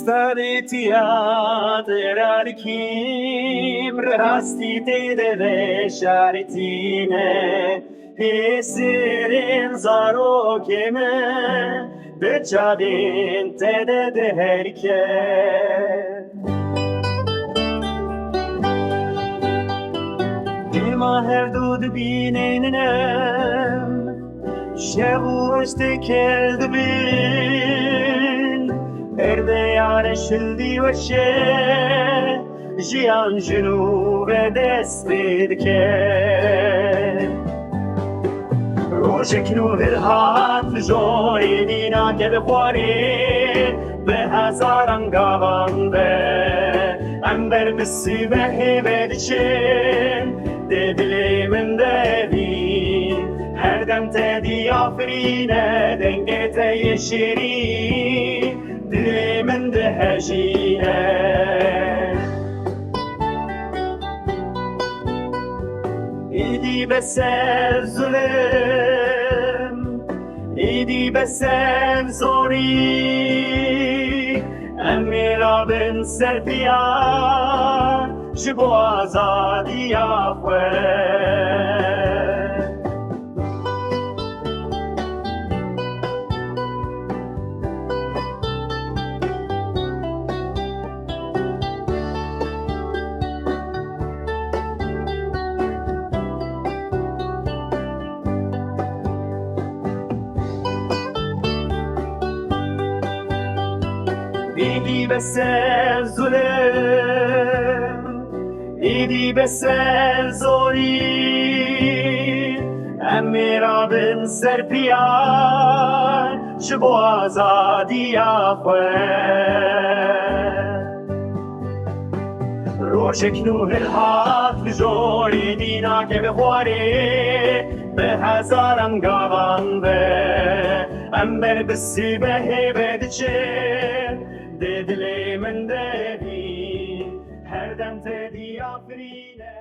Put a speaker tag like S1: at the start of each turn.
S1: tarîtiya radikim Rastî de veşartîne Hêsirên zarokên bi çavên de diherike Dema hevdu dibînin şevu têkel dibin Perdeya hildiweşe Jiyan ve dest dike Rojek hilhat nakeve xwarê hezaran gavan ember sibehê ve diçin dibînin evîn her dem te diafirîne denge te yeşerî Dilê min dihejîne İdî besev zulüm İdî besev zorî Em mirabin serpiyan ji bo azadiya xwe İdî besev zulüm İdî besev zorî Em mirabin serpiyan ji bo azadiya xwe Rojek hilhat bijorî nakeve xwarê bi hezaran gavan ember sibehê ve diçin Dilê min devîn her dem te diafirîne